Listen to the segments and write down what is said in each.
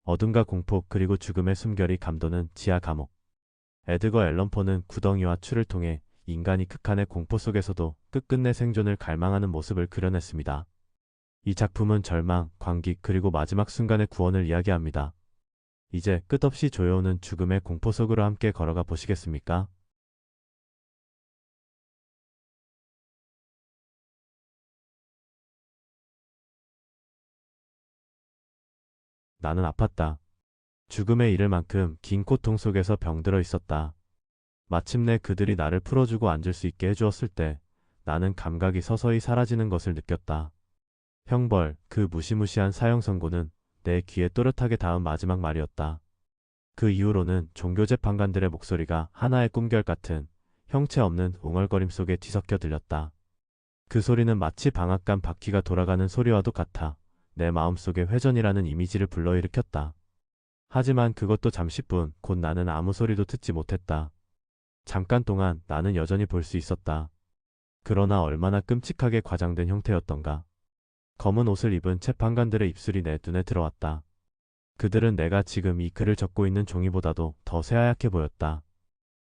어둠과 공포 그리고 죽음의 숨결이 감도는 지하 감옥. 에드거 앨런 포는 구덩이와 추를 통해 인간이 극한의 공포 속에서도 끝끝내 생존을 갈망하는 모습을 그려냈습니다. 이 작품은 절망, 관객 그리고 마지막 순간의 구원을 이야기합니다. 이제 끝없이 조여오는 죽음의 공포 속으로 함께 걸어가 보시겠습니까? 나는 아팠다. 죽음에 이를 만큼 긴 고통 속에서 병들어 있었다. 마침내 그들이 나를 풀어주고 앉을 수 있게 해주었을 때 나는 감각이 서서히 사라지는 것을 느꼈다. 형벌, 그 무시무시한 사형 선고는 내 귀에 또렷하게 닿은 마지막 말이었다. 그 이후로는 종교재판관들의 목소리가 하나의 꿈결 같은 형체 없는 웅얼거림 속에 뒤섞여 들렸다. 그 소리는 마치 방앗간 바퀴가 돌아가는 소리와도 같아 내 마음속에 회전이라는 이미지를 불러일으켰다. 하지만 그것도 잠시뿐. 곧 나는 아무 소리도 듣지 못했다. 잠깐 동안 나는 여전히 볼 수 있었다. 그러나 얼마나 끔찍하게 과장된 형태였던가. 검은 옷을 입은 재판관들의 입술이 내 눈에 들어왔다. 그들은 내가 지금 이 글을 적고 있는 종이보다도 더 새하얗게 보였다.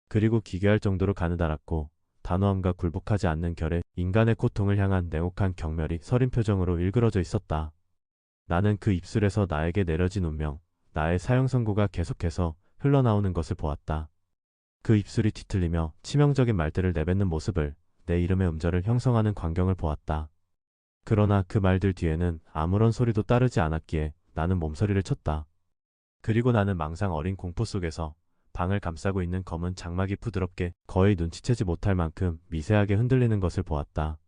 그리고 기괴할 정도로 가느다랗고 단호함과 굴복하지 않는 결에 인간의 고통을 향한 냉혹한 경멸이 서린 표정으로 일그러져 있었다. 나는 그 입술에서 나에게 내려진 운명, 나의 사형 선고가 계속해서 흘러나오는 것을 보았다. 그 입술이 뒤틀리며 치명적인 말들을 내뱉는 모습을, 내 이름의 음절을 형성하는 광경을 보았다. 그러나 그 말들 뒤에는 아무런 소리도 따르지 않았기에 나는 몸서리를 쳤다. 그리고 나는 망상 어린 공포 속에서 방을 감싸고 있는 검은 장막이 부드럽게 거의 눈치채지 못할 만큼 미세하게 흔들리는 것을 보았다.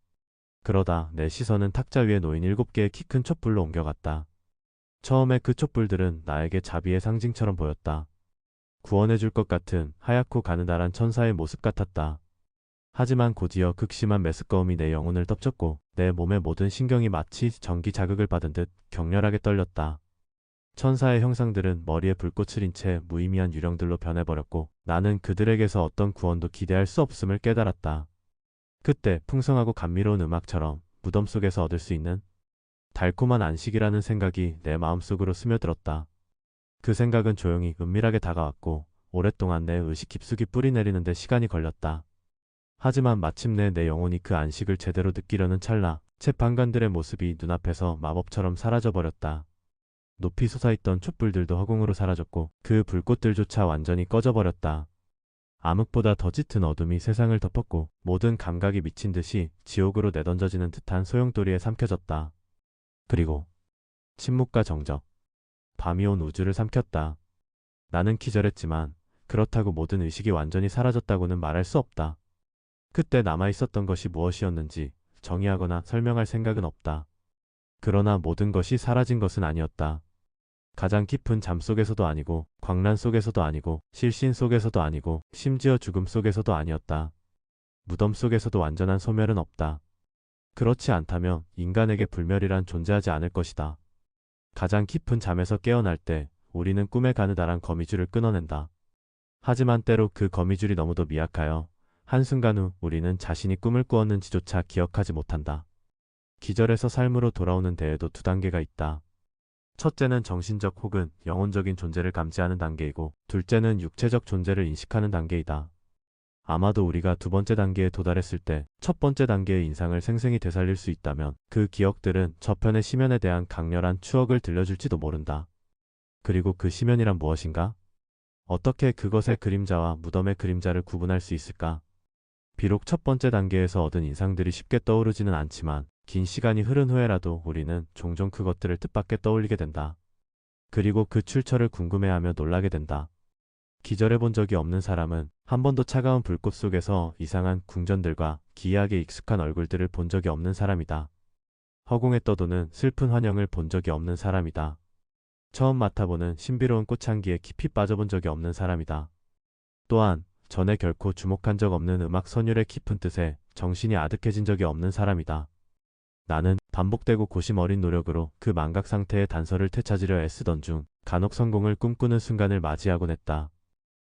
그러다 내 시선은 탁자 위에 놓인 7개의 키 큰 촛불로 옮겨갔다. 처음에 그 촛불들은 나에게 자비의 상징처럼 보였다. 구원해줄 것 같은 하얗고 가느다란 천사의 모습 같았다. 하지만 곧이어 극심한 메스꺼움이 내 영혼을 덮쳤고 내 몸의 모든 신경이 마치 전기 자극을 받은 듯 격렬하게 떨렸다. 천사의 형상들은 머리에 불꽃을 인 채 무의미한 유령들로 변해버렸고 나는 그들에게서 어떤 구원도 기대할 수 없음을 깨달았다. 그때 풍성하고 감미로운 음악처럼 무덤 속에서 얻을 수 있는 달콤한 안식이라는 생각이 내 마음속으로 스며들었다. 그 생각은 조용히 은밀하게 다가왔고 오랫동안 내 의식 깊숙이 뿌리내리는 데 시간이 걸렸다. 하지만 마침내 내 영혼이 그 안식을 제대로 느끼려는 찰나 재판관들의 모습이 눈앞에서 마법처럼 사라져버렸다. 높이 솟아있던 촛불들도 허공으로 사라졌고 그 불꽃들조차 완전히 꺼져버렸다. 암흑보다 더 짙은 어둠이 세상을 덮었고 모든 감각이 미친 듯이 지옥으로 내던져지는 듯한 소용돌이에 삼켜졌다. 그리고 침묵과 정적, 밤이 온 우주를 삼켰다. 나는 기절했지만 그렇다고 모든 의식이 완전히 사라졌다고는 말할 수 없다. 그때 남아있었던 것이 무엇이었는지 정의하거나 설명할 생각은 없다. 그러나 모든 것이 사라진 것은 아니었다. 가장 깊은 잠 속에서도 아니고 광란 속에서도 아니고 실신 속에서도 아니고 심지어 죽음 속에서도 아니었다. 무덤 속에서도 완전한 소멸은 없다. 그렇지 않다면 인간에게 불멸이란 존재하지 않을 것이다. 가장 깊은 잠에서 깨어날 때 우리는 꿈에 가느다란 거미줄을 끊어낸다. 하지만 때로 그 거미줄이 너무도 미약하여 한순간 후 우리는 자신이 꿈을 꾸었는지조차 기억하지 못한다. 기절에서 삶으로 돌아오는 데에도 두 단계가 있다. 첫째는 정신적 혹은 영혼적인 존재를 감지하는 단계이고 둘째는 육체적 존재를 인식하는 단계이다. 아마도 우리가 두 번째 단계에 도달했을 때 첫 번째 단계의 인상을 생생히 되살릴 수 있다면 그 기억들은 저편의 심연에 대한 강렬한 추억을 들려줄지도 모른다. 그리고 그 심연이란 무엇인가? 어떻게 그것의 그림자와 무덤의 그림자를 구분할 수 있을까? 비록 첫 번째 단계에서 얻은 인상들이 쉽게 떠오르지는 않지만 긴 시간이 흐른 후에라도 우리는 종종 그것들을 뜻밖에 떠올리게 된다. 그리고 그 출처를 궁금해하며 놀라게 된다. 기절해본 적이 없는 사람은 한 번도 차가운 불꽃 속에서 이상한 궁전들과 기이하게 익숙한 얼굴들을 본 적이 없는 사람이다. 허공에 떠도는 슬픈 환영을 본 적이 없는 사람이다. 처음 맡아보는 신비로운 꽃향기에 깊이 빠져본 적이 없는 사람이다. 또한 전에 결코 주목한 적 없는 음악 선율의 깊은 뜻에 정신이 아득해진 적이 없는 사람이다. 나는 반복되고 고심 어린 노력으로 그 망각 상태의 단서를 되찾으려 애쓰던 중 간혹 성공을 꿈꾸는 순간을 맞이하곤 했다.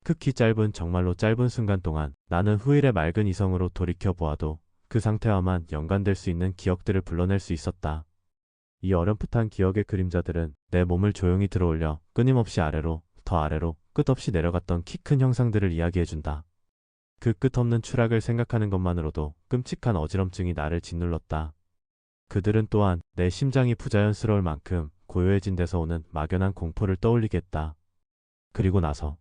극히 짧은 정말로 짧은 순간 동안 나는 후일의 맑은 이성으로 돌이켜 보아도 그 상태와만 연관될 수 있는 기억들을 불러낼 수 있었다. 이 어렴풋한 기억의 그림자들은 내 몸을 조용히 들어올려 끊임없이 아래로, 더 아래로, 끝없이 내려갔던 키 큰 형상들을 이야기해준다. 그 끝없는 추락을 생각하는 것만으로도 끔찍한 어지럼증이 나를 짓눌렀다. 그들은 또한 내 심장이 부자연스러울 만큼 고요해진 데서 오는 막연한 공포를 떠올리게 했다. 그리고 나서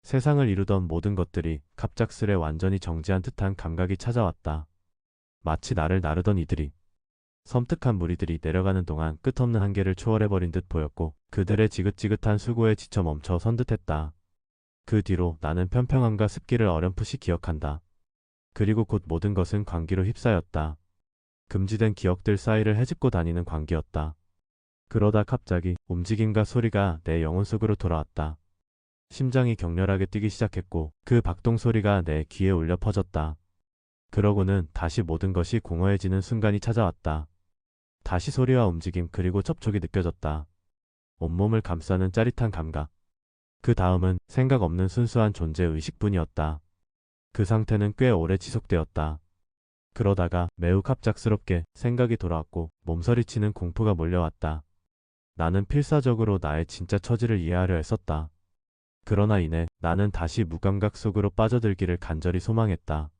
세상을 이루던 모든 것들이 갑작스레 완전히 정지한 듯한 감각이 찾아왔다. 마치 나를 나르던 이들이 섬뜩한 무리들이 내려가는 동안 끝없는 한계를 초월해버린 듯 보였고 그들의 지긋지긋한 수고에 지쳐 멈춰 선 듯했다. 그 뒤로 나는 편평함과 습기를 어렴풋이 기억한다. 그리고 곧 모든 것은 광기로 휩싸였다. 금지된 기억들 사이를 헤집고 다니는 광기였다. 그러다 갑자기 움직임과 소리가 내 영혼 속으로 돌아왔다. 심장이 격렬하게 뛰기 시작했고 그 박동 소리가 내 귀에 울려 퍼졌다. 그러고는 다시 모든 것이 공허해지는 순간이 찾아왔다. 다시 소리와 움직임 그리고 접촉이 느껴졌다. 온몸을 감싸는 짜릿한 감각. 그 다음은 생각 없는 순수한 존재 의식뿐이었다. 그 상태는 꽤 오래 지속되었다. 그러다가 매우 갑작스럽게 생각이 돌아왔고 몸서리치는 공포가 몰려왔다. 나는 필사적으로 나의 진짜 처지를 이해하려 했었다. 그러나 이내 나는 다시 무감각 속으로 빠져들기를 간절히 소망했다.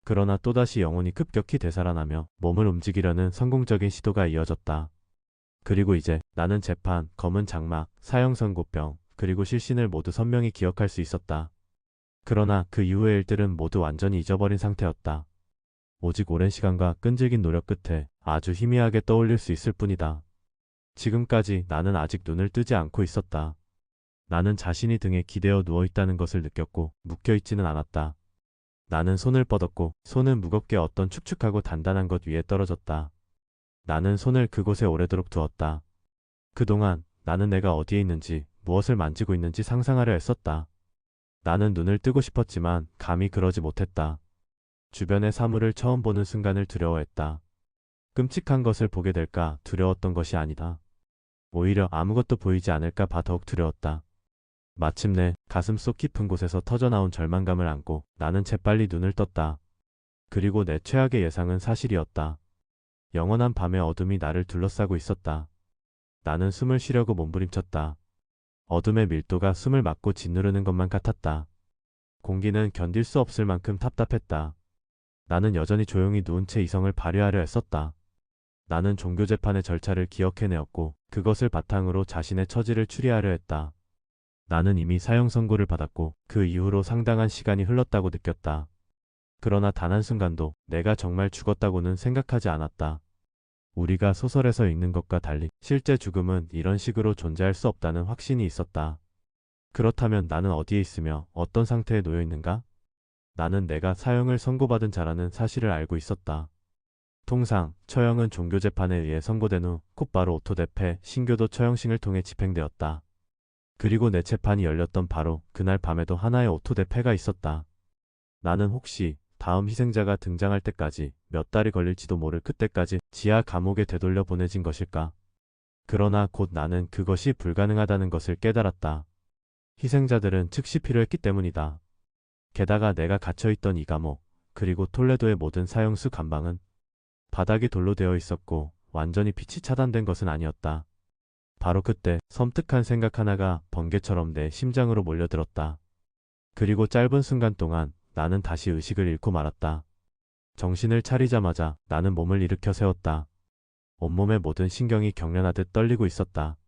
그러나 또다시 영혼이 급격히 되살아나며 몸을 움직이려는 성공적인 시도가 이어졌다. 그리고 이제 나는 재판, 검은 장막, 사형 선고병, 그리고 실신을 모두 선명히 기억할 수 있었다. 그러나 그 이후의 일들은 모두 완전히 잊어버린 상태였다. 오직 오랜 시간과 끈질긴 노력 끝에 아주 희미하게 떠올릴 수 있을 뿐이다. 지금까지 나는 아직 눈을 뜨지 않고 있었다. 나는 자신이 등에 기대어 누워있다는 것을 느꼈고 묶여있지는 않았다. 나는 손을 뻗었고 손은 무겁게 어떤 축축하고 단단한 것 위에 떨어졌다. 나는 손을 그곳에 오래도록 두었다. 그동안 나는 내가 어디에 있는지 무엇을 만지고 있는지 상상하려 했었다. 나는 눈을 뜨고 싶었지만 감히 그러지 못했다. 주변의 사물을 처음 보는 순간을 두려워했다. 끔찍한 것을 보게 될까 두려웠던 것이 아니다. 오히려 아무것도 보이지 않을까 봐 더욱 두려웠다. 마침내 가슴속 깊은 곳에서 터져나온 절망감을 안고 나는 재빨리 눈을 떴다. 그리고 내 최악의 예상은 사실이었다. 영원한 밤의 어둠이 나를 둘러싸고 있었다. 나는 숨을 쉬려고 몸부림쳤다. 어둠의 밀도가 숨을 막고 짓누르는 것만 같았다. 공기는 견딜 수 없을 만큼 답답했다. 나는 여전히 조용히 누운 채 이성을 발휘하려 했었다. 나는 종교재판의 절차를 기억해내었고 그것을 바탕으로 자신의 처지를 추리하려 했다. 나는 이미 사형 선고를 받았고 그 이후로 상당한 시간이 흘렀다고 느꼈다. 그러나 단 한순간도 내가 정말 죽었다고는 생각하지 않았다. 우리가 소설에서 읽는 것과 달리 실제 죽음은 이런 식으로 존재할 수 없다는 확신이 있었다. 그렇다면 나는 어디에 있으며 어떤 상태에 놓여 있는가? 나는 내가 사형을 선고받은 자라는 사실을 알고 있었다. 통상 처형은 종교재판에 의해 선고된 후 곧바로 오토대패, 신교도 처형식을 통해 집행되었다. 그리고 내 재판이 열렸던 바로 그날 밤에도 하나의 오토대패가 있었다. 나는 혹시 다음 희생자가 등장할 때까지 몇 달이 걸릴지도 모를 그때까지 지하 감옥에 되돌려 보내진 것일까? 그러나 곧 나는 그것이 불가능하다는 것을 깨달았다. 희생자들은 즉시 필요했기 때문이다. 게다가 내가 갇혀있던 이 감옥, 그리고 톨레도의 모든 사형수 감방은 바닥이 돌로 되어 있었고 완전히 빛이 차단된 것은 아니었다. 바로 그때 섬뜩한 생각 하나가 번개처럼 내 심장으로 몰려들었다. 그리고 짧은 순간 동안 나는 다시 의식을 잃고 말았다. 정신을 차리자마자 나는 몸을 일으켜 세웠다. 온몸의 모든 신경이 경련하듯 떨리고 있었다.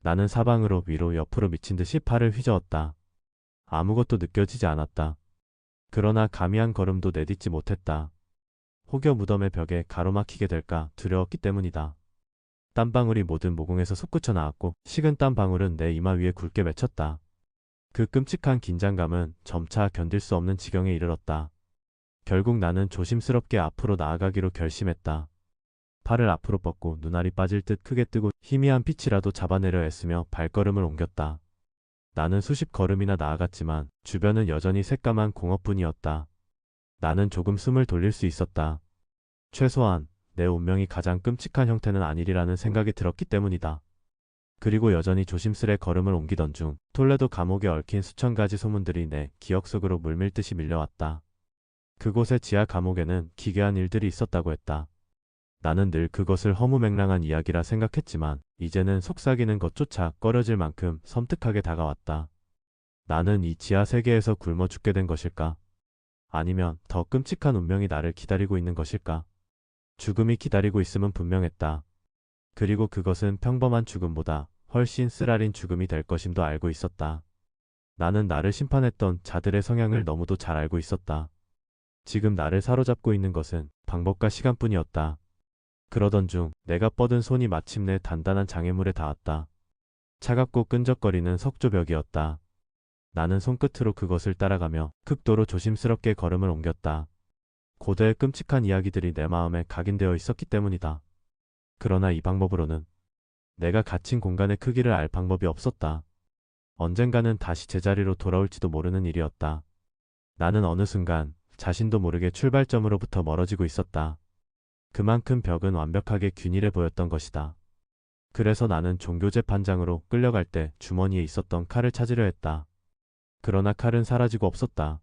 나는 사방으로 위로 옆으로 미친 듯이 팔을 휘저었다. 아무것도 느껴지지 않았다. 그러나 감히 한 걸음도 내딛지 못했다. 혹여 무덤의 벽에 가로막히게 될까 두려웠기 때문이다. 땀방울이 모든 모공에서 솟구쳐 나왔고 식은 땀방울은 내 이마 위에 굵게 맺혔다. 그 끔찍한 긴장감은 점차 견딜 수 없는 지경에 이르렀다. 결국 나는 조심스럽게 앞으로 나아가기로 결심했다. 팔을 앞으로 뻗고 눈알이 빠질 듯 크게 뜨고 희미한 빛이라도 잡아내려 애쓰며 발걸음을 옮겼다. 나는 수십 걸음이나 나아갔지만 주변은 여전히 새까만 공허뿐이었다. 나는 조금 숨을 돌릴 수 있었다. 최소한 내 운명이 가장 끔찍한 형태는 아니리라는 생각이 들었기 때문이다. 그리고 여전히 조심스레 걸음을 옮기던 중 톨레도 감옥에 얽힌 수천 가지 소문들이 내 기억 속으로 물밀듯이 밀려왔다. 그곳의 지하 감옥에는 기괴한 일들이 있었다고 했다. 나는 늘 그것을 허무맹랑한 이야기라 생각했지만 이제는 속삭이는 것조차 꺼려질 만큼 섬뜩하게 다가왔다. 나는 이 지하 세계에서 굶어 죽게 된 것일까? 아니면 더 끔찍한 운명이 나를 기다리고 있는 것일까? 죽음이 기다리고 있음은 분명했다. 그리고 그것은 평범한 죽음보다 훨씬 쓰라린 죽음이 될 것임도 알고 있었다. 나는 나를 심판했던 자들의 성향을 너무도 잘 알고 있었다. 지금 나를 사로잡고 있는 것은 방법과 시간뿐이었다. 그러던 중 내가 뻗은 손이 마침내 단단한 장애물에 닿았다. 차갑고 끈적거리는 석조벽이었다. 나는 손끝으로 그것을 따라가며 극도로 조심스럽게 걸음을 옮겼다. 고대의 끔찍한 이야기들이 내 마음에 각인되어 있었기 때문이다. 그러나 이 방법으로는 내가 갇힌 공간의 크기를 알 방법이 없었다. 언젠가는 다시 제자리로 돌아올지도 모르는 일이었다. 나는 어느 순간 자신도 모르게 출발점으로부터 멀어지고 있었다. 그만큼 벽은 완벽하게 균일해 보였던 것이다. 그래서 나는 종교재판장으로 끌려갈 때 주머니에 있었던 칼을 찾으려 했다. 그러나 칼은 사라지고 없었다.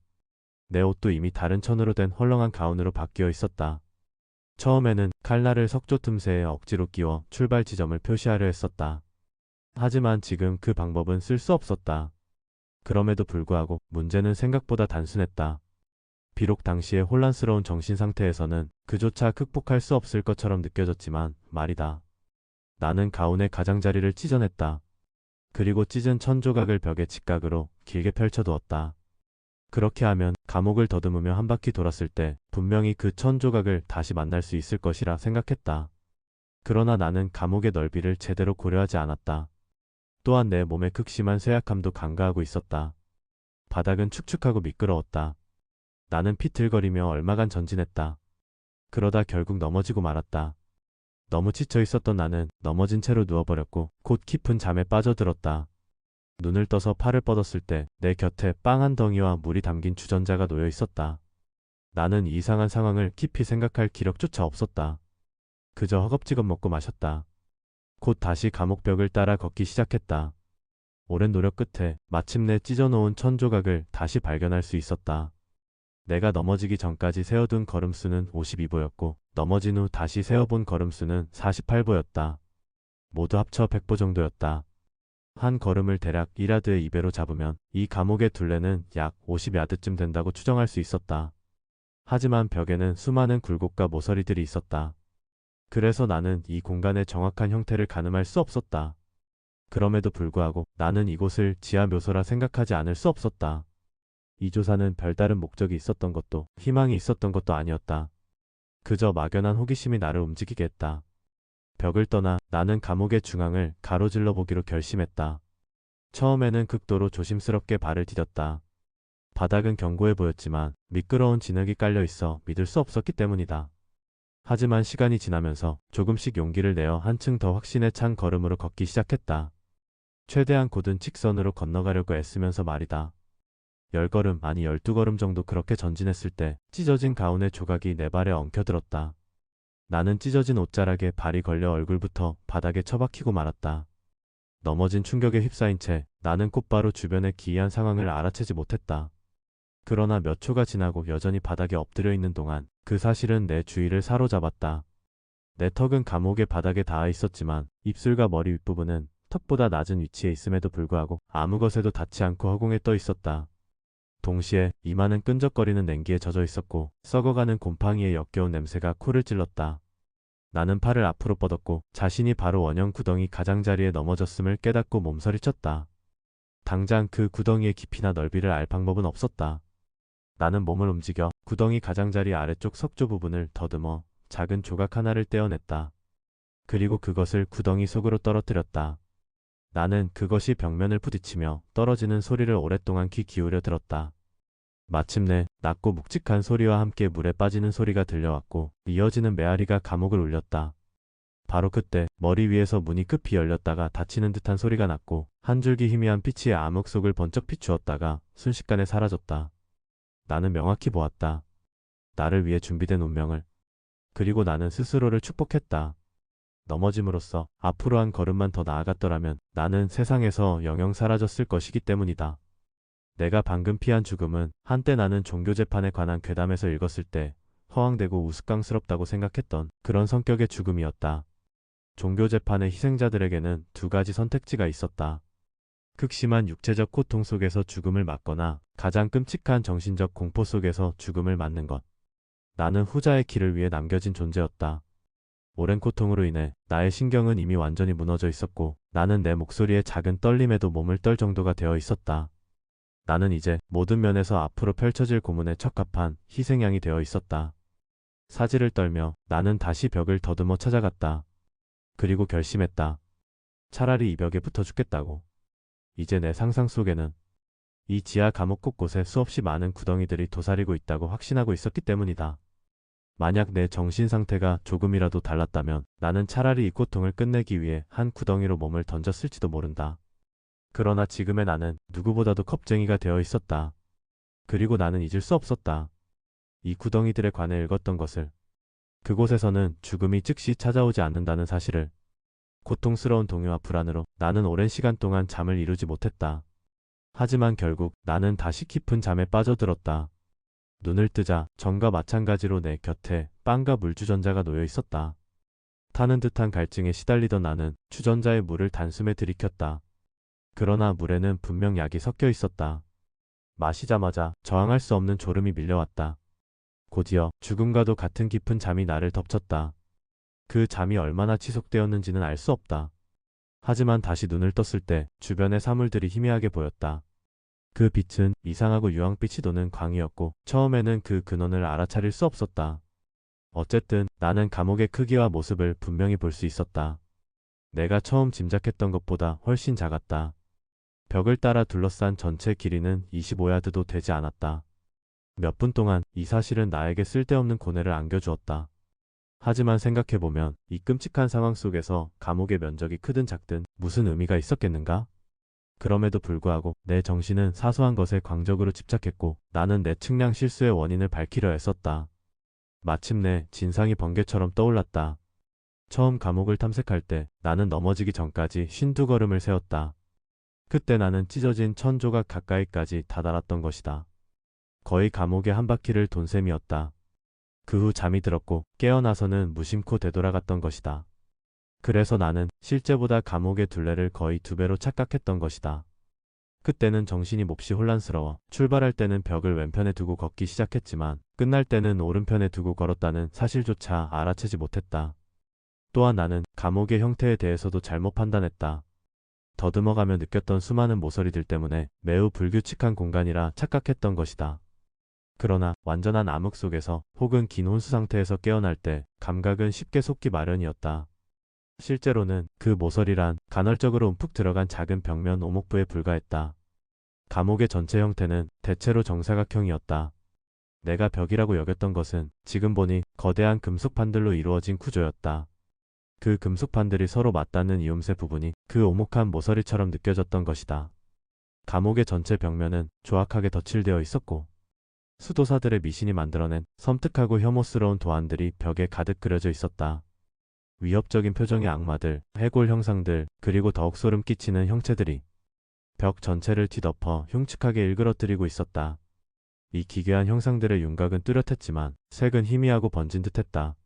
내 옷도 이미 다른 천으로 된 헐렁한 가운으로 바뀌어 있었다. 처음에는 칼날을 석조 틈새에 억지로 끼워 출발 지점을 표시하려 했었다. 하지만 지금 그 방법은 쓸 수 없었다. 그럼에도 불구하고 문제는 생각보다 단순했다. 비록 당시의 혼란스러운 정신 상태에서는 그조차 극복할 수 없을 것처럼 느껴졌지만 말이다. 나는 가운의 가장자리를 찢어냈다. 그리고 찢은 천 조각을 벽의 직각으로 길게 펼쳐두었다. 그렇게 하면 감옥을 더듬으며 한 바퀴 돌았을 때 분명히 그 천 조각을 다시 만날 수 있을 것이라 생각했다. 그러나 나는 감옥의 넓이를 제대로 고려하지 않았다. 또한 내 몸의 극심한 쇠약함도 간과하고 있었다. 바닥은 축축하고 미끄러웠다. 나는 피틀거리며 얼마간 전진했다. 그러다 결국 넘어지고 말았다. 너무 지쳐 있었던 나는 넘어진 채로 누워버렸고 곧 깊은 잠에 빠져들었다. 눈을 떠서 팔을 뻗었을 때 내 곁에 빵 한 덩이와 물이 담긴 주전자가 놓여 있었다. 나는 이상한 상황을 깊이 생각할 기력조차 없었다. 그저 허겁지겁 먹고 마셨다. 곧 다시 감옥벽을 따라 걷기 시작했다. 오랜 노력 끝에 마침내 찢어놓은 천 조각을 다시 발견할 수 있었다. 내가 넘어지기 전까지 세워둔 걸음수는 52보였고 넘어진 후 다시 세워본 걸음수는 48보였다. 모두 합쳐 100보 정도였다. 한 걸음을 대략 1야드의 2배로 잡으면 이 감옥의 둘레는 약 50야드쯤 된다고 추정할 수 있었다. 하지만 벽에는 수많은 굴곡과 모서리들이 있었다. 그래서 나는 이 공간의 정확한 형태를 가늠할 수 없었다. 그럼에도 불구하고 나는 이곳을 지하 묘소라 생각하지 않을 수 없었다. 이 조사는 별다른 목적이 있었던 것도 희망이 있었던 것도 아니었다. 그저 막연한 호기심이 나를 움직이게 했다. 벽을 떠나 나는 감옥의 중앙을 가로질러 보기로 결심했다. 처음에는 극도로 조심스럽게 발을 디뎠다. 바닥은 견고해 보였지만 미끄러운 진흙이 깔려 있어 믿을 수 없었기 때문이다. 하지만 시간이 지나면서 조금씩 용기를 내어 한층 더 확신에 찬 걸음으로 걷기 시작했다. 최대한 곧은 직선으로 건너가려고 애쓰면서 말이다. 10걸음 아니 12걸음 정도 그렇게 전진했을 때 찢어진 가운의 조각이 내 발에 엉켜들었다. 나는 찢어진 옷자락에 발이 걸려 얼굴부터 바닥에 처박히고 말았다. 넘어진 충격에 휩싸인 채 나는 곧바로 주변의 기이한 상황을 알아채지 못했다. 그러나 몇 초가 지나고 여전히 바닥에 엎드려 있는 동안 그 사실은 내 주위를 사로잡았다. 내 턱은 감옥의 바닥에 닿아 있었지만 입술과 머리 윗부분은 턱보다 낮은 위치에 있음에도 불구하고 아무 것에도 닿지 않고 허공에 떠 있었다. 동시에 이마는 끈적거리는 냉기에 젖어 있었고 썩어가는 곰팡이의 역겨운 냄새가 코를 찔렀다. 나는 팔을 앞으로 뻗었고 자신이 바로 원형 구덩이 가장자리에 넘어졌음을 깨닫고 몸서리쳤다. 당장 그 구덩이의 깊이나 넓이를 알 방법은 없었다. 나는 몸을 움직여 구덩이 가장자리 아래쪽 석조 부분을 더듬어 작은 조각 하나를 떼어냈다. 그리고 그것을 구덩이 속으로 떨어뜨렸다. 나는 그것이 벽면을 부딪히며 떨어지는 소리를 오랫동안 귀 기울여 들었다. 마침내 낮고 묵직한 소리와 함께 물에 빠지는 소리가 들려왔고 이어지는 메아리가 감옥을 울렸다. 바로 그때 머리 위에서 문이 급히 열렸다가 닫히는 듯한 소리가 났고 한 줄기 희미한 빛이 암흑 속을 번쩍 비추었다가 순식간에 사라졌다. 나는 명확히 보았다. 나를 위해 준비된 운명을. 그리고 나는 스스로를 축복했다. 넘어짐으로써 앞으로 한 걸음만 더 나아갔더라면 나는 세상에서 영영 사라졌을 것이기 때문이다. 내가 방금 피한 죽음은 한때 나는 종교재판에 관한 괴담에서 읽었을 때 허황되고 우스꽝스럽다고 생각했던 그런 성격의 죽음이었다. 종교 재판의 희생자들에게는 두 가지 선택지가 있었다. 극심한 육체적 고통 속에서 죽음을 맞거나 가장 끔찍한 정신적 공포 속에서 죽음을 맞는 것. 나는 후자의 길을 위해 남겨진 존재였다. 오랜 고통으로 인해 나의 신경은 이미 완전히 무너져 있었고 나는 내 목소리의 작은 떨림에도 몸을 떨 정도가 되어 있었다. 나는 이제 모든 면에서 앞으로 펼쳐질 고문에 적합한 희생양이 되어 있었다. 사지를 떨며 나는 다시 벽을 더듬어 찾아갔다. 그리고 결심했다. 차라리 이 벽에 붙어 죽겠다고. 이제 내 상상 속에는 이 지하 감옥 곳곳에 수없이 많은 구덩이들이 도사리고 있다고 확신하고 있었기 때문이다. 만약 내 정신 상태가 조금이라도 달랐다면 나는 차라리 이 고통을 끝내기 위해 한 구덩이로 몸을 던졌을지도 모른다. 그러나 지금의 나는 누구보다도 겁쟁이가 되어 있었다. 그리고 나는 잊을 수 없었다. 이 구덩이들에 관해 읽었던 것을. 그곳에서는 죽음이 즉시 찾아오지 않는다는 사실을. 고통스러운 동요와 불안으로 나는 오랜 시간 동안 잠을 이루지 못했다. 하지만 결국 나는 다시 깊은 잠에 빠져들었다. 눈을 뜨자 전과 마찬가지로 내 곁에 빵과 물주전자가 놓여 있었다. 타는 듯한 갈증에 시달리던 나는 주전자의 물을 단숨에 들이켰다. 그러나 물에는 분명 약이 섞여 있었다. 마시자마자 저항할 수 없는 졸음이 밀려왔다. 곧이어 죽음과도 같은 깊은 잠이 나를 덮쳤다. 그 잠이 얼마나 지속되었는지는 알 수 없다. 하지만 다시 눈을 떴을 때 주변의 사물들이 희미하게 보였다. 그 빛은 이상하고 유황빛이 도는 광이었고 처음에는 그 근원을 알아차릴 수 없었다. 어쨌든 나는 감옥의 크기와 모습을 분명히 볼 수 있었다. 내가 처음 짐작했던 것보다 훨씬 작았다. 벽을 따라 둘러싼 전체 길이는 25야드도 되지 않았다. 몇 분 동안 이 사실은 나에게 쓸데없는 고뇌를 안겨주었다. 하지만 생각해보면 이 끔찍한 상황 속에서 감옥의 면적이 크든 작든 무슨 의미가 있었겠는가? 그럼에도 불구하고 내 정신은 사소한 것에 광적으로 집착했고 나는 내 측량 실수의 원인을 밝히려 애썼다. 마침내 진상이 번개처럼 떠올랐다. 처음 감옥을 탐색할 때 나는 넘어지기 전까지 52걸음을 세웠다. 그때 나는 찢어진 1000조각 가까이까지 다다랐던 것이다. 거의 감옥의 한 바퀴를 돈 셈이었다. 그 후 잠이 들었고 깨어나서는 무심코 되돌아갔던 것이다. 그래서 나는 실제보다 감옥의 둘레를 거의 2배로 착각했던 것이다. 그때는 정신이 몹시 혼란스러워 출발할 때는 벽을 왼편에 두고 걷기 시작했지만 끝날 때는 오른편에 두고 걸었다는 사실조차 알아채지 못했다. 또한 나는 감옥의 형태에 대해서도 잘못 판단했다. 더듬어가며 느꼈던 수많은 모서리들 때문에 매우 불규칙한 공간이라 착각했던 것이다. 그러나 완전한 암흑 속에서 혹은 긴 혼수 상태에서 깨어날 때 감각은 쉽게 속기 마련이었다. 실제로는 그 모서리란 간헐적으로 움푹 들어간 작은 벽면 오목부에 불과했다. 감옥의 전체 형태는 대체로 정사각형이었다. 내가 벽이라고 여겼던 것은 지금 보니 거대한 금속판들로 이루어진 구조였다. 그 금속판들이 서로 맞닿는 이음새 부분이 그 오목한 모서리처럼 느껴졌던 것이다. 감옥의 전체 벽면은 조악하게 덧칠되어 있었고 수도사들의 미신이 만들어낸 섬뜩하고 혐오스러운 도안들이 벽에 가득 그려져 있었다. 위협적인 표정의 악마들, 해골 형상들, 그리고 더욱 소름 끼치는 형체들이 벽 전체를 뒤덮어 흉측하게 일그러뜨리고 있었다. 이 기괴한 형상들의 윤곽은 뚜렷했지만 색은 희미하고 번진 듯했다.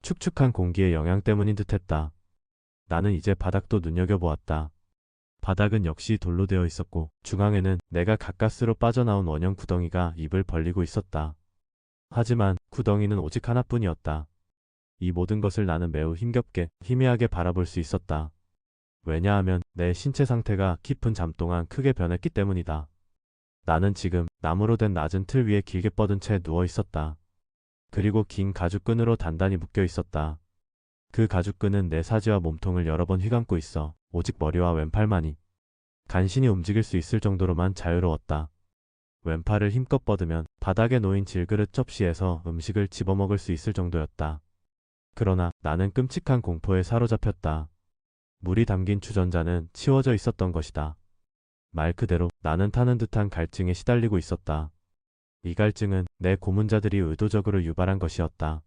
축축한 공기의 영향 때문인 듯했다. 나는 이제 바닥도 눈여겨보았다. 바닥은 역시 돌로 되어 있었고 중앙에는 내가 가까스로 빠져나온 원형 구덩이가 입을 벌리고 있었다. 하지만 구덩이는 오직 하나뿐이었다. 이 모든 것을 나는 매우 힘겹게 희미하게 바라볼 수 있었다. 왜냐하면 내 신체 상태가 깊은 잠 동안 크게 변했기 때문이다. 나는 지금 나무로 된 낮은 틀 위에 길게 뻗은 채 누워 있었다. 그리고 긴 가죽끈으로 단단히 묶여 있었다. 그 가죽끈은 내 사지와 몸통을 여러 번 휘감고 있어 오직 머리와 왼팔만이 간신히 움직일 수 있을 정도로만 자유로웠다. 왼팔을 힘껏 뻗으면 바닥에 놓인 질그릇 접시에서 음식을 집어먹을 수 있을 정도였다. 그러나 나는 끔찍한 공포에 사로잡혔다. 물이 담긴 주전자는 치워져 있었던 것이다. 말 그대로 나는 타는 듯한 갈증에 시달리고 있었다. 이 갈증은 내 고문자들이 의도적으로 유발한 것이었다.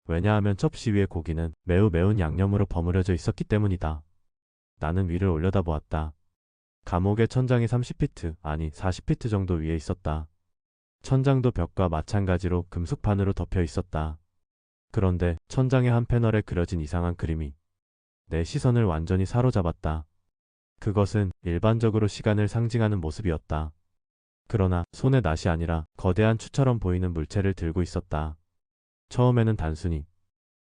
왜냐하면 접시 위의 고기는 매우 매운 양념으로 버무려져 있었기 때문이다. 나는 위를 올려다보았다. 감옥의 천장이 30피트, 아니 40피트 정도 위에 있었다. 천장도 벽과 마찬가지로 금속판으로 덮여 있었다. 그런데 천장의 한 패널에 그려진 이상한 그림이 내 시선을 완전히 사로잡았다. 그것은 일반적으로 시간을 상징하는 모습이었다. 그러나 손에 낫이 아니라 거대한 추처럼 보이는 물체를 들고 있었다. 처음에는 단순히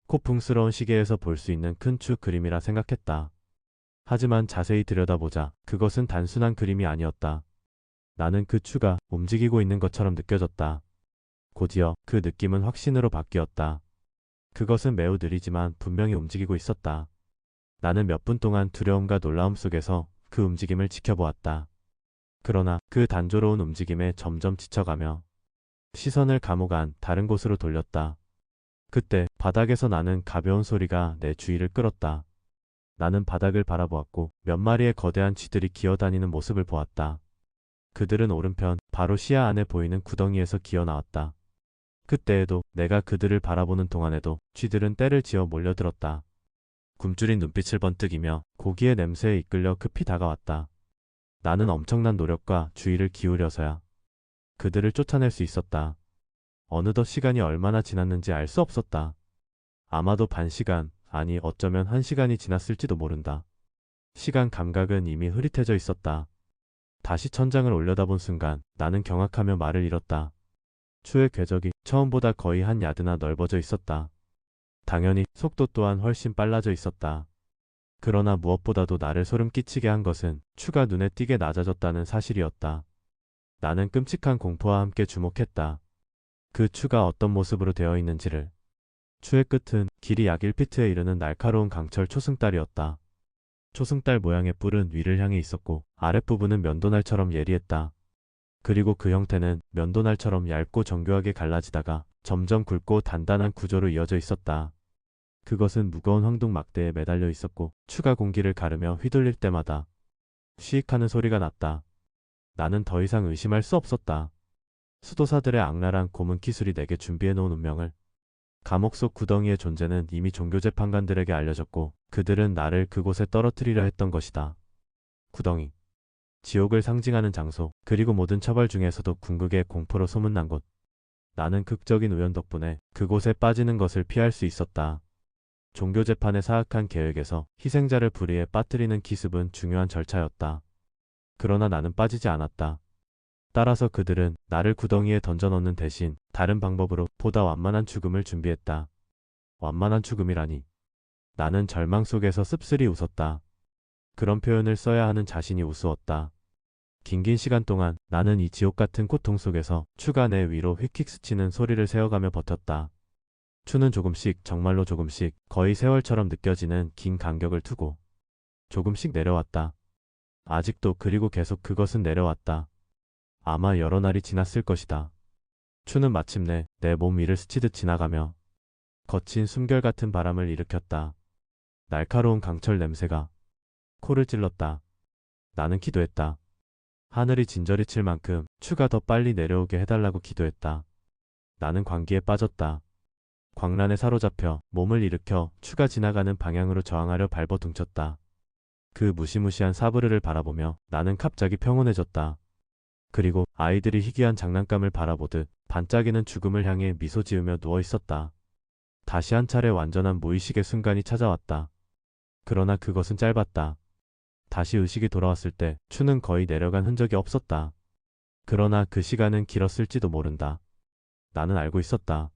고풍스러운 시계에서 볼 수 있는 큰 추 그림이라 생각했다. 하지만 자세히 들여다보자 그것은 단순한 그림이 아니었다. 나는 그 추가 움직이고 있는 것처럼 느껴졌다. 곧이어 그 느낌은 확신으로 바뀌었다. 그것은 매우 느리지만 분명히 움직이고 있었다. 나는 몇 분 동안 두려움과 놀라움 속에서 그 움직임을 지켜보았다. 그러나 그 단조로운 움직임에 점점 지쳐가며 시선을 감옥 다른 곳으로 돌렸다. 그때 바닥에서 나는 가벼운 소리가 내 주의를 끌었다. 나는 바닥을 바라보았고 몇 마리의 거대한 쥐들이 기어다니는 모습을 보았다. 그들은 오른편 바로 시야 안에 보이는 구덩이에서 기어나왔다. 그때에도 내가 그들을 바라보는 동안에도 쥐들은 떼를 지어 몰려들었다. 굶주린 눈빛을 번뜩이며 고기의 냄새에 이끌려 급히 다가왔다. 나는 엄청난 노력과 주의를 기울여서야 그들을 쫓아낼 수 있었다. 어느덧 시간이 얼마나 지났는지 알 수 없었다. 아마도 반 시간, 아니 어쩌면 1시간이 지났을지도 모른다. 시간 감각은 이미 흐릿해져 있었다. 다시 천장을 올려다본 순간 나는 경악하며 말을 잃었다. 추의 궤적이 처음보다 거의 한 야드나 넓어져 있었다. 당연히 속도 또한 훨씬 빨라져 있었다. 그러나 무엇보다도 나를 소름 끼치게 한 것은 추가 눈에 띄게 낮아졌다는 사실이었다. 나는 끔찍한 공포와 함께 주목했다. 그 추가 어떤 모습으로 되어 있는지를. 추의 끝은 길이 약 1피트에 이르는 날카로운 강철 초승달이었다. 초승달 모양의 뿔은 위를 향해 있었고 아랫부분은 면도날처럼 예리했다. 그리고 그 형태는 면도날처럼 얇고 정교하게 갈라지다가 점점 굵고 단단한 구조로 이어져 있었다. 그것은 무거운 황동 막대에 매달려 있었고 추가 공기를 가르며 휘둘릴 때마다 쉬익하는 소리가 났다. 나는 더 이상 의심할 수 없었다. 수도사들의 악랄한 고문 기술이 내게 준비해 놓은 운명을. 감옥 속 구덩이의 존재는 이미 종교재판관들에게 알려졌고 그들은 나를 그곳에 떨어뜨리려 했던 것이다. 구덩이. 지옥을 상징하는 장소, 그리고 모든 처벌 중에서도 궁극의 공포로 소문난 곳. 나는 극적인 우연 덕분에 그곳에 빠지는 것을 피할 수 있었다. 종교재판의 사악한 계획에서 희생자를 불의에 빠뜨리는 기습은 중요한 절차였다. 그러나 나는 빠지지 않았다. 따라서 그들은 나를 구덩이에 던져넣는 대신 다른 방법으로 보다 완만한 죽음을 준비했다. 완만한 죽음이라니. 나는 절망 속에서 씁쓸히 웃었다. 그런 표현을 써야 하는 자신이 우스웠다. 긴 시간 동안 나는 이 지옥 같은 고통 속에서 추가 내 위로 휙휙 스치는 소리를 세어가며 버텼다. 추는 조금씩, 정말로 조금씩, 거의 세월처럼 느껴지는 긴 간격을 두고 조금씩 내려왔다. 아직도, 그리고 계속 그것은 내려왔다. 아마 여러 날이 지났을 것이다. 추는 마침내 내 몸 위를 스치듯 지나가며 거친 숨결 같은 바람을 일으켰다. 날카로운 강철 냄새가 코를 찔렀다. 나는 기도했다. 하늘이 진저리 칠 만큼 추가 더 빨리 내려오게 해달라고 기도했다. 나는 광기에 빠졌다. 광란에 사로잡혀 몸을 일으켜 추가 지나가는 방향으로 저항하려 발버둥쳤다. 그 무시무시한 사브르를 바라보며 나는 갑자기 평온해졌다. 그리고 아이들이 희귀한 장난감을 바라보듯 반짝이는 죽음을 향해 미소 지으며 누워 있었다. 다시 한 차례 완전한 무의식의 순간이 찾아왔다. 그러나 그것은 짧았다. 다시 의식이 돌아왔을 때 추는 거의 내려간 흔적이 없었다. 그러나 그 시간은 길었을지도 모른다. 나는 알고 있었다.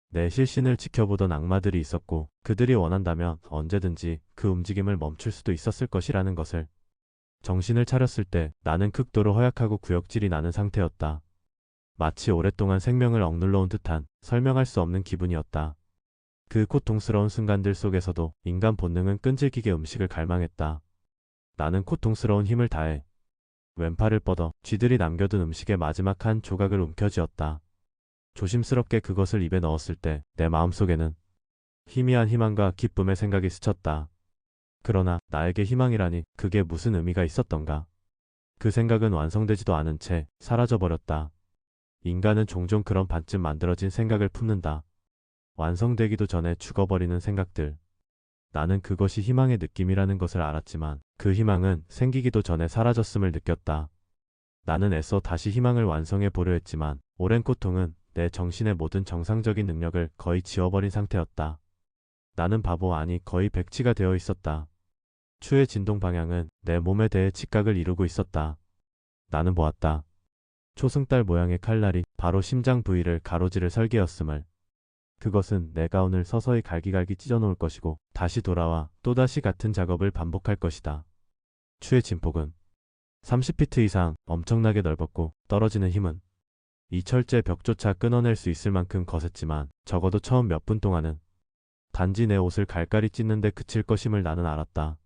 내 실신을 지켜보던 악마들이 있었고 그들이 원한다면 언제든지 그 움직임을 멈출 수도 있었을 것이라는 것을. 정신을 차렸을 때 나는 극도로 허약하고 구역질이 나는 상태였다. 마치 오랫동안 생명을 억눌러 온 듯한 설명할 수 없는 기분이었다. 그 고통스러운 순간들 속에서도 인간 본능은 끈질기게 음식을 갈망했다. 나는 고통스러운 힘을 다해 왼팔을 뻗어 쥐들이 남겨둔 음식의 마지막 한 조각을 움켜쥐었다. 조심스럽게 그것을 입에 넣었을 때 내 마음속에는 희미한 희망과 기쁨의 생각이 스쳤다. 그러나 나에게 희망이라니 그게 무슨 의미가 있었던가. 그 생각은 완성되지도 않은 채 사라져버렸다. 인간은 종종 그런 반쯤 만들어진 생각을 품는다. 완성되기도 전에 죽어버리는 생각들. 나는 그것이 희망의 느낌이라는 것을 알았지만 그 희망은 생기기도 전에 사라졌음을 느꼈다. 나는 애써 다시 희망을 완성해 보려 했지만 오랜 고통은 내 정신의 모든 정상적인 능력을 거의 지워버린 상태였다. 나는 바보 아니 거의 백치가 되어 있었다. 추의 진동 방향은 내 몸에 대해 직각을 이루고 있었다. 나는 보았다. 초승달 모양의 칼날이 바로 심장 부위를 가로지를 설계였음을. 그것은 내가 오늘 서서히 갈기갈기 찢어놓을 것이고 다시 돌아와 또다시 같은 작업을 반복할 것이다. 추의 진폭은 30피트 이상 엄청나게 넓었고 떨어지는 힘은 이 철제 벽조차 끊어낼 수 있을 만큼 거셌지만 적어도 처음 몇 분 동안은 단지 내 옷을 갈갈이 찢는데 그칠 것임을 나는 알았다.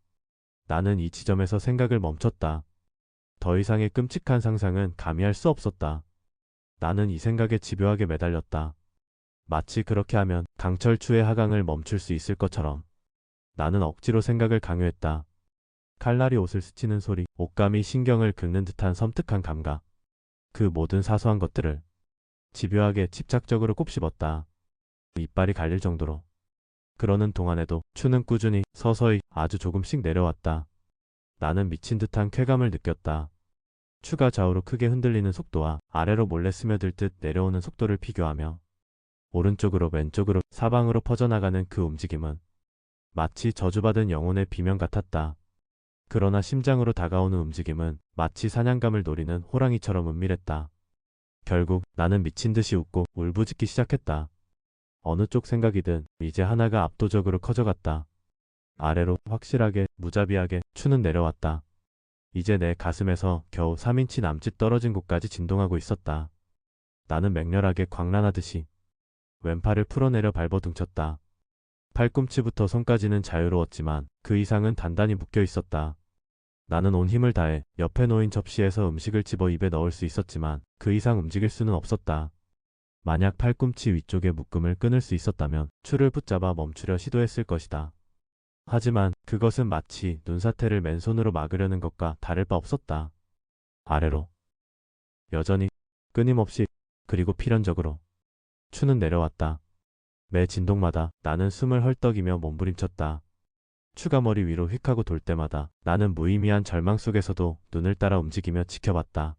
나는 이 지점에서 생각을 멈췄다. 더 이상의 끔찍한 상상은 감히 할 수 없었다. 나는 이 생각에 집요하게 매달렸다. 마치 그렇게 하면 강철추의 하강을 멈출 수 있을 것처럼. 나는 억지로 생각을 강요했다. 칼날이 옷을 스치는 소리, 옷감이 신경을 긁는 듯한 섬뜩한 감각. 그 모든 사소한 것들을 집요하게 집착적으로 곱씹었다. 이빨이 갈릴 정도로. 그러는 동안에도 추는 꾸준히 서서히 아주 조금씩 내려왔다. 나는 미친 듯한 쾌감을 느꼈다. 추가 좌우로 크게 흔들리는 속도와 아래로 몰래 스며들 듯 내려오는 속도를 비교하며 오른쪽으로 왼쪽으로 사방으로 퍼져나가는 그 움직임은 마치 저주받은 영혼의 비명 같았다. 그러나 심장으로 다가오는 움직임은 마치 사냥감을 노리는 호랑이처럼 은밀했다. 결국 나는 미친 듯이 웃고 울부짖기 시작했다. 어느 쪽 생각이든 이제 하나가 압도적으로 커져갔다. 아래로 확실하게 무자비하게 추는 내려왔다. 이제 내 가슴에서 겨우 3인치 남짓 떨어진 곳까지 진동하고 있었다. 나는 맹렬하게 광란하듯이 왼팔을 풀어내려 발버둥쳤다. 팔꿈치부터 손까지는 자유로웠지만 그 이상은 단단히 묶여 있었다. 나는 온 힘을 다해 옆에 놓인 접시에서 음식을 집어 입에 넣을 수 있었지만 그 이상 움직일 수는 없었다. 만약 팔꿈치 위쪽의 묶음을 끊을 수 있었다면 추를 붙잡아 멈추려 시도했을 것이다. 하지만 그것은 마치 눈사태를 맨손으로 막으려는 것과 다를 바 없었다. 아래로 여전히 끊임없이 그리고 필연적으로 추는 내려왔다. 매 진동마다 나는 숨을 헐떡이며 몸부림쳤다. 추가 머리 위로 휙 하고 돌 때마다 나는 무의미한 절망 속에서도 눈을 따라 움직이며 지켜봤다.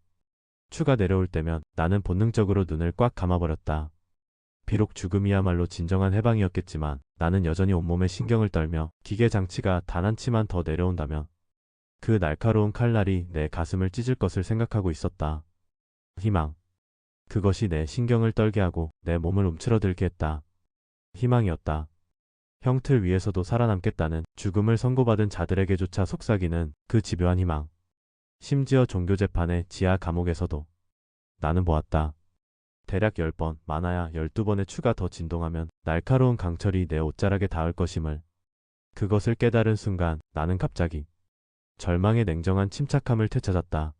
추가 내려올 때면 나는 본능적으로 눈을 꽉 감아버렸다. 비록 죽음이야말로 진정한 해방이었겠지만 나는 여전히 온몸에 신경을 떨며 기계 장치가 단 한 치만 더 내려온다면 그 날카로운 칼날이 내 가슴을 찢을 것을 생각하고 있었다. 희망. 그것이 내 신경을 떨게 하고 내 몸을 움츠러들게 했다. 희망이었다. 형틀 위에서도 살아남겠다는 죽음을 선고받은 자들에게조차 속삭이는 그 집요한 희망. 심지어 종교재판의 지하 감옥에서도 나는 보았다. 대략 10번, 많아야 12번의 추가 더 진동하면 날카로운 강철이 내 옷자락에 닿을 것임을. 그것을 깨달은 순간 나는 갑자기 절망의 냉정한 침착함을 되찾았다.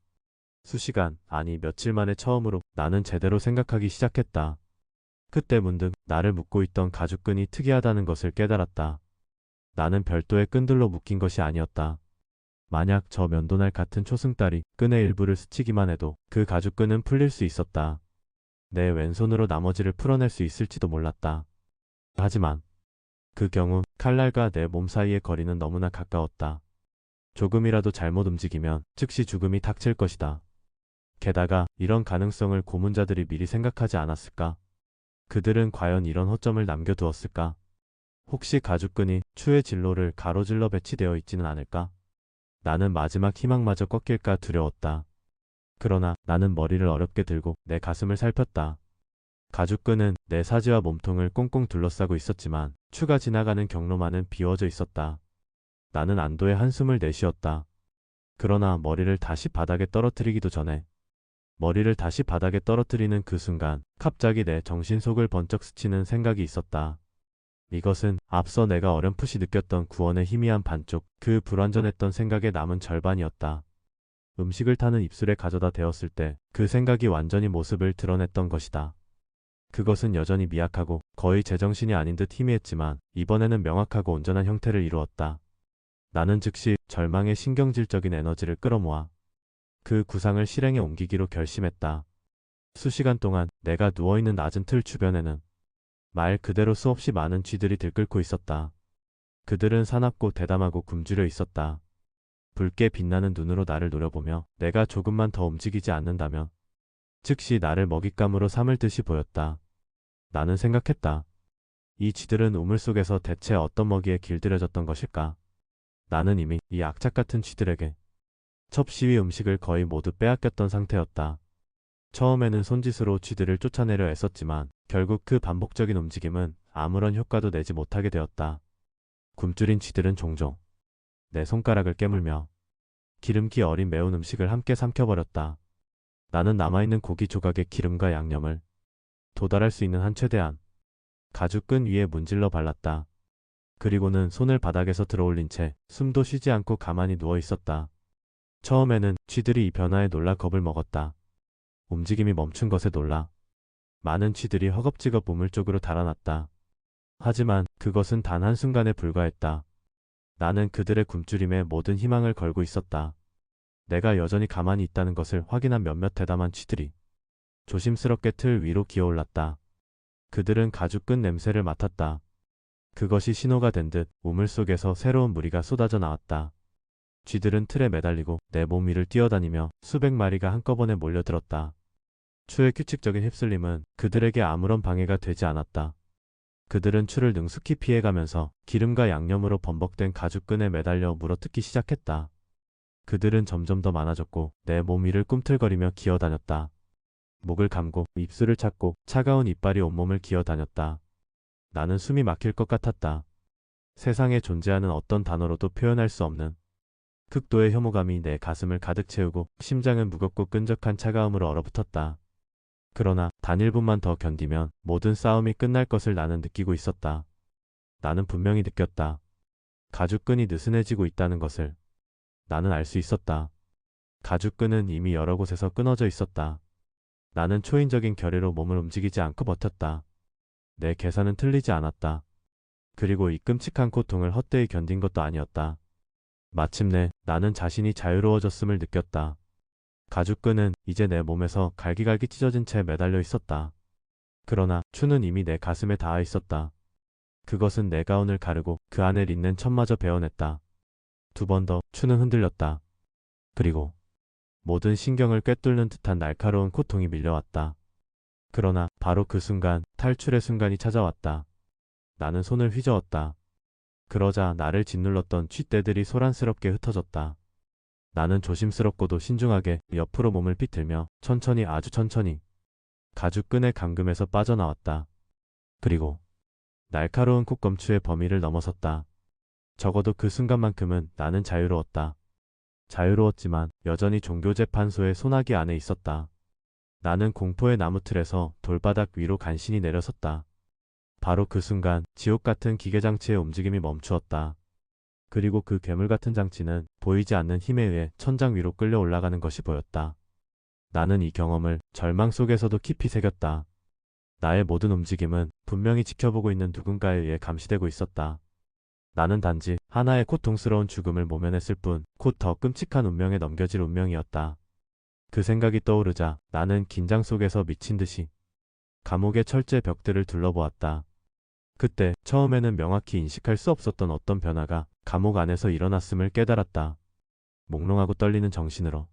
수시간, 아니 며칠 만에 처음으로 나는 제대로 생각하기 시작했다. 그때 문득 나를 묶고 있던 가죽끈이 특이하다는 것을 깨달았다. 나는 별도의 끈들로 묶인 것이 아니었다. 만약 저 면도날 같은 초승달이 끈의 일부를 스치기만 해도 그 가죽끈은 풀릴 수 있었다. 내 왼손으로 나머지를 풀어낼 수 있을지도 몰랐다. 하지만 그 경우 칼날과 내 몸 사이의 거리는 너무나 가까웠다. 조금이라도 잘못 움직이면 즉시 죽음이 닥칠 것이다. 게다가 이런 가능성을 고문자들이 미리 생각하지 않았을까? 그들은 과연 이런 허점을 남겨두었을까? 혹시 가죽끈이 추의 진로를 가로질러 배치되어 있지는 않을까? 나는 마지막 희망마저 꺾일까 두려웠다. 그러나 나는 머리를 어렵게 들고 내 가슴을 살폈다. 가죽끈은 내 사지와 몸통을 꽁꽁 둘러싸고 있었지만 추가 지나가는 경로만은 비워져 있었다. 나는 안도의 한숨을 내쉬었다. 그러나 머리를 다시 바닥에 떨어뜨리기도 전에 머리를 다시 바닥에 떨어뜨리는 그 순간 갑자기 내 정신 속을 번쩍 스치는 생각이 있었다. 이것은 앞서 내가 어렴풋이 느꼈던 구원의 희미한 반쪽, 그 불완전했던 생각의 남은 절반이었다. 음식을 타는 입술에 가져다 대었을 때 그 생각이 완전히 모습을 드러냈던 것이다. 그것은 여전히 미약하고 거의 제정신이 아닌 듯 희미했지만 이번에는 명확하고 온전한 형태를 이루었다. 나는 즉시 절망의 신경질적인 에너지를 끌어모아 그 구상을 실행에 옮기기로 결심했다. 수시간 동안 내가 누워있는 낮은 틀 주변에는 말 그대로 수없이 많은 쥐들이 들끓고 있었다. 그들은 사납고 대담하고 굶주려 있었다. 붉게 빛나는 눈으로 나를 노려보며 내가 조금만 더 움직이지 않는다면 즉시 나를 먹잇감으로 삼을 듯이 보였다. 나는 생각했다. 이 쥐들은 우물 속에서 대체 어떤 먹이에 길들여졌던 것일까? 나는 이미 이 악착 같은 쥐들에게 접시 위 음식을 거의 모두 빼앗겼던 상태였다. 처음에는 손짓으로 쥐들을 쫓아내려 애썼지만 결국 그 반복적인 움직임은 아무런 효과도 내지 못하게 되었다. 굶주린 쥐들은 종종 내 손가락을 깨물며 기름기 어린 매운 음식을 함께 삼켜버렸다. 나는 남아있는 고기 조각의 기름과 양념을 도달할 수 있는 한 최대한 가죽끈 위에 문질러 발랐다. 그리고는 손을 바닥에서 들어올린 채 숨도 쉬지 않고 가만히 누워 있었다. 처음에는 쥐들이 이 변화에 놀라 겁을 먹었다. 움직임이 멈춘 것에 놀라 많은 쥐들이 허겁지겁 우물 쪽으로 달아났다. 하지만 그것은 단 한순간에 불과했다. 나는 그들의 굶주림에 모든 희망을 걸고 있었다. 내가 여전히 가만히 있다는 것을 확인한 몇몇 대담한 쥐들이 조심스럽게 틀 위로 기어올랐다. 그들은 가죽끈 냄새를 맡았다. 그것이 신호가 된 듯 우물 속에서 새로운 무리가 쏟아져 나왔다. 쥐들은 틀에 매달리고 내 몸 위를 뛰어다니며 수백 마리가 한꺼번에 몰려들었다. 추의 규칙적인 휩쓸림은 그들에게 아무런 방해가 되지 않았다. 그들은 추를 능숙히 피해가면서 기름과 양념으로 범벅된 가죽끈에 매달려 물어뜯기 시작했다. 그들은 점점 더 많아졌고 내 몸 위를 꿈틀거리며 기어다녔다. 목을 감고 입술을 찾고 차가운 이빨이 온몸을 기어다녔다. 나는 숨이 막힐 것 같았다. 세상에 존재하는 어떤 단어로도 표현할 수 없는 극도의 혐오감이 내 가슴을 가득 채우고 심장은 무겁고 끈적한 차가움으로 얼어붙었다. 그러나 단 1분만 더 견디면 모든 싸움이 끝날 것을 나는 느끼고 있었다. 나는 분명히 느꼈다. 가죽끈이 느슨해지고 있다는 것을. 나는 알 수 있었다. 가죽끈은 이미 여러 곳에서 끊어져 있었다. 나는 초인적인 결의로 몸을 움직이지 않고 버텼다. 내 계산은 틀리지 않았다. 그리고 이 끔찍한 고통을 헛되이 견딘 것도 아니었다. 마침내 나는 자신이 자유로워졌음을 느꼈다. 가죽끈은 이제 내 몸에서 갈기갈기 찢어진 채 매달려 있었다. 그러나 추는 이미 내 가슴에 닿아 있었다. 그것은 내 가운을 가르고 그 안에 린넨 천마저 베어냈다. 두 번 더 추는 흔들렸다. 그리고 모든 신경을 꿰뚫는 듯한 날카로운 고통이 밀려왔다. 그러나 바로 그 순간 탈출의 순간이 찾아왔다. 나는 손을 휘저었다. 그러자 나를 짓눌렀던 쥐떼들이 소란스럽게 흩어졌다. 나는 조심스럽고도 신중하게 옆으로 몸을 비틀며 천천히 아주 천천히 가죽끈의 감금에서 빠져나왔다. 그리고 날카로운 콧검추의 범위를 넘어섰다. 적어도 그 순간만큼은 나는 자유로웠다. 자유로웠지만 여전히 종교재판소의 소나기 안에 있었다. 나는 공포의 나무틀에서 돌바닥 위로 간신히 내려섰다. 바로 그 순간 지옥 같은 기계장치의 움직임이 멈추었다. 그리고 그 괴물 같은 장치는 보이지 않는 힘에 의해 천장 위로 끌려 올라가는 것이 보였다. 나는 이 경험을 절망 속에서도 깊이 새겼다. 나의 모든 움직임은 분명히 지켜보고 있는 누군가에 의해 감시되고 있었다. 나는 단지 하나의 고통스러운 죽음을 모면했을 뿐 곧 더 끔찍한 운명에 넘겨질 운명이었다. 그 생각이 떠오르자 나는 긴장 속에서 미친 듯이 감옥의 철제 벽들을 둘러보았다. 그때 처음에는 명확히 인식할 수 없었던 어떤 변화가 감옥 안에서 일어났음을 깨달았다. 몽롱하고 떨리는 정신으로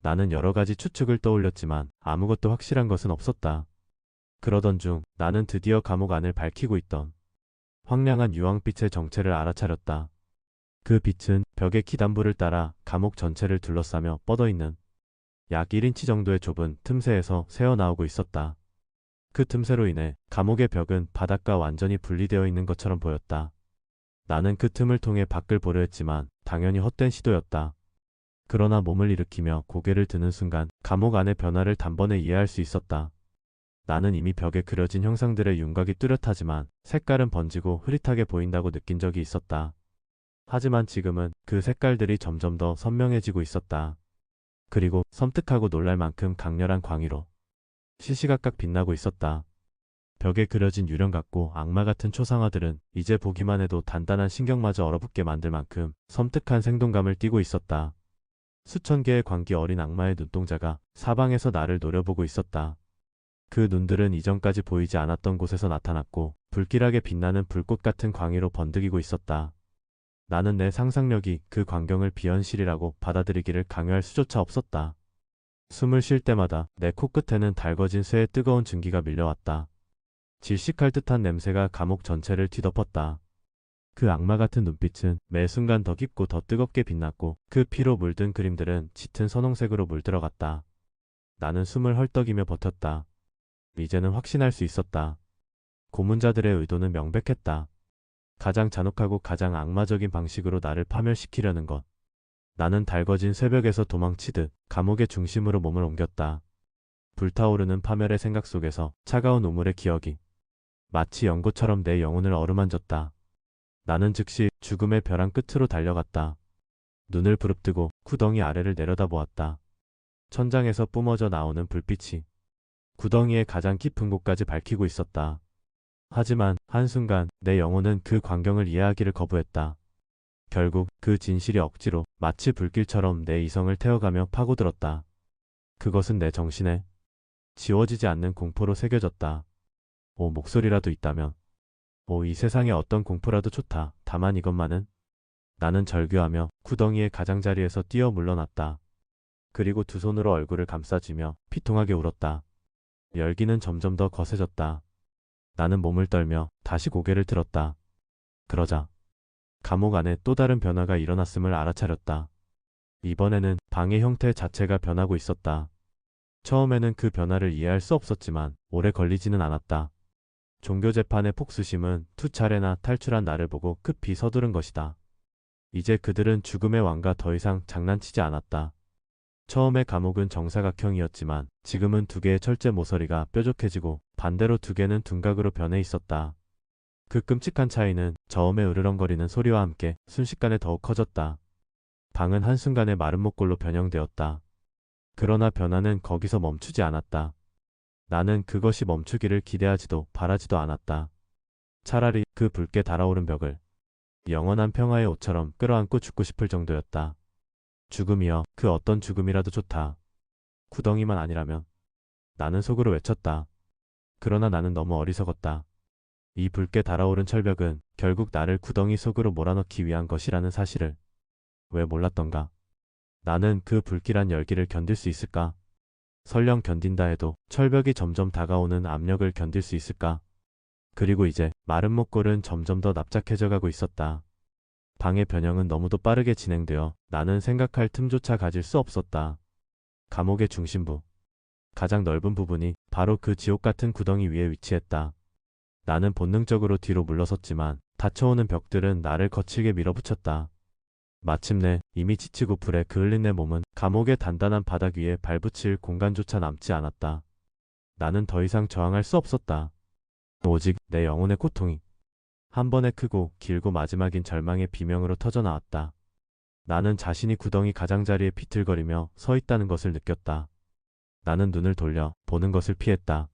나는 여러 가지 추측을 떠올렸지만 아무것도 확실한 것은 없었다. 그러던 중 나는 드디어 감옥 안을 밝히고 있던 황량한 유황빛의 정체를 알아차렸다. 그 빛은 벽의 기단부를 따라 감옥 전체를 둘러싸며 뻗어있는 약 1인치 정도의 좁은 틈새에서 새어나오고 있었다. 그 틈새로 인해 감옥의 벽은 바닥과 완전히 분리되어 있는 것처럼 보였다. 나는 그 틈을 통해 밖을 보려 했지만 당연히 헛된 시도였다. 그러나 몸을 일으키며 고개를 드는 순간 감옥 안의 변화를 단번에 이해할 수 있었다. 나는 이미 벽에 그려진 형상들의 윤곽이 뚜렷하지만 색깔은 번지고 흐릿하게 보인다고 느낀 적이 있었다. 하지만 지금은 그 색깔들이 점점 더 선명해지고 있었다. 그리고 섬뜩하고 놀랄 만큼 강렬한 광위로 시시각각 빛나고 있었다. 벽에 그려진 유령 같고 악마 같은 초상화들은 이제 보기만 해도 단단한 신경마저 얼어붙게 만들 만큼 섬뜩한 생동감을 띠고 있었다. 수천 개의 광기 어린 악마의 눈동자가 사방에서 나를 노려보고 있었다. 그 눈들은 이전까지 보이지 않았던 곳에서 나타났고 불길하게 빛나는 불꽃 같은 광위로 번득이고 있었다. 나는 내 상상력이 그 광경을 비현실이라고 받아들이기를 강요할 수조차 없었다. 숨을 쉴 때마다 내 코끝에는 달궈진 쇠의 뜨거운 증기가 밀려왔다. 질식할 듯한 냄새가 감옥 전체를 뒤덮었다. 그 악마 같은 눈빛은 매 순간 더 깊고 더 뜨겁게 빛났고 그 피로 물든 그림들은 짙은 선홍색으로 물들어갔다. 나는 숨을 헐떡이며 버텼다. 이제는 확신할 수 있었다. 고문자들의 의도는 명백했다. 가장 잔혹하고 가장 악마적인 방식으로 나를 파멸시키려는 것. 나는 달궈진 새벽에서 도망치듯 감옥의 중심으로 몸을 옮겼다. 불타오르는 파멸의 생각 속에서 차가운 우물의 기억이 마치 연고처럼 내 영혼을 어루만졌다. 나는 즉시 죽음의 벼랑 끝으로 달려갔다. 눈을 부릅뜨고 구덩이 아래를 내려다보았다. 천장에서 뿜어져 나오는 불빛이 구덩이의 가장 깊은 곳까지 밝히고 있었다. 하지만 한순간 내 영혼은 그 광경을 이해하기를 거부했다. 결국 그 진실이 억지로 마치 불길처럼 내 이성을 태워가며 파고들었다. 그것은 내 정신에 지워지지 않는 공포로 새겨졌다. 오, 목소리라도 있다면. 오, 이 세상에 어떤 공포라도 좋다. 다만 이것만은. 나는 절규하며 구덩이의 가장자리에서 뛰어 물러났다. 그리고 두 손으로 얼굴을 감싸쥐며 피통하게 울었다. 열기는 점점 더 거세졌다. 나는 몸을 떨며 다시 고개를 들었다. 그러자 감옥 안에 또 다른 변화가 일어났음을 알아차렸다. 이번에는 방의 형태 자체가 변하고 있었다. 처음에는 그 변화를 이해할 수 없었지만 오래 걸리지는 않았다. 종교재판의 폭수심은 두 차례나 탈출한 나를 보고 급히 서두른 것이다. 이제 그들은 죽음의 왕과 더 이상 장난치지 않았다. 처음에 감옥은 정사각형이었지만 지금은 두 개의 철제 모서리가 뾰족해지고 반대로 두 개는 둔각으로 변해 있었다. 그 끔찍한 차이는 저음의 으르렁거리는 소리와 함께 순식간에 더욱 커졌다. 방은 한순간에 마른 목골로 변형되었다. 그러나 변화는 거기서 멈추지 않았다. 나는 그것이 멈추기를 기대하지도 바라지도 않았다. 차라리 그 붉게 달아오른 벽을 영원한 평화의 옷처럼 끌어안고 죽고 싶을 정도였다. 죽음이여, 그 어떤 죽음이라도 좋다. 구덩이만 아니라면. 나는 속으로 외쳤다. 그러나 나는 너무 어리석었다. 이 붉게 달아오른 철벽은 결국 나를 구덩이 속으로 몰아넣기 위한 것이라는 사실을 왜 몰랐던가. 나는 그 불길한 열기를 견딜 수 있을까? 설령 견딘다 해도 철벽이 점점 다가오는 압력을 견딜 수 있을까? 그리고 이제 마른 목골은 점점 더 납작해져 가고 있었다. 방의 변형은 너무도 빠르게 진행되어 나는 생각할 틈조차 가질 수 없었다. 감옥의 중심부, 가장 넓은 부분이 바로 그 지옥 같은 구덩이 위에 위치했다. 나는 본능적으로 뒤로 물러섰지만 닫혀오는 벽들은 나를 거칠게 밀어붙였다. 마침내 이미 지치고 불에 그을린 내 몸은 감옥의 단단한 바닥 위에 발붙일 공간조차 남지 않았다. 나는 더 이상 저항할 수 없었다. 오직 내 영혼의 고통이 한 번에 크고 길고 마지막인 절망의 비명으로 터져나왔다. 나는 자신이 구덩이 가장자리에 비틀거리며 서 있다는 것을 느꼈다. 나는 눈을 돌려 보는 것을 피했다.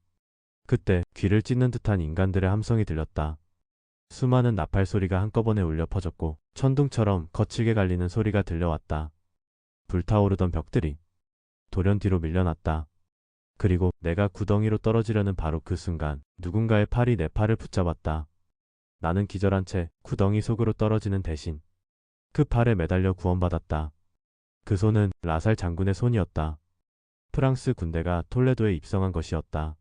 그때 귀를 찢는 듯한 인간들의 함성이 들렸다. 수많은 나팔 소리가 한꺼번에 울려 퍼졌고 천둥처럼 거칠게 갈리는 소리가 들려왔다. 불타오르던 벽들이 돌연 뒤로 밀려났다. 그리고 내가 구덩이로 떨어지려는 바로 그 순간 누군가의 팔이 내 팔을 붙잡았다. 나는 기절한 채 구덩이 속으로 떨어지는 대신 그 팔에 매달려 구원받았다. 그 손은 라살 장군의 손이었다. 프랑스 군대가 톨레도에 입성한 것이었다.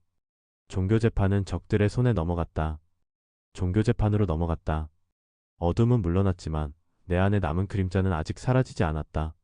종교재판은 적들의 손에 넘어갔다. 종교재판으로 넘어갔다. 어둠은 물러났지만 내 안에 남은 그림자는 아직 사라지지 않았다.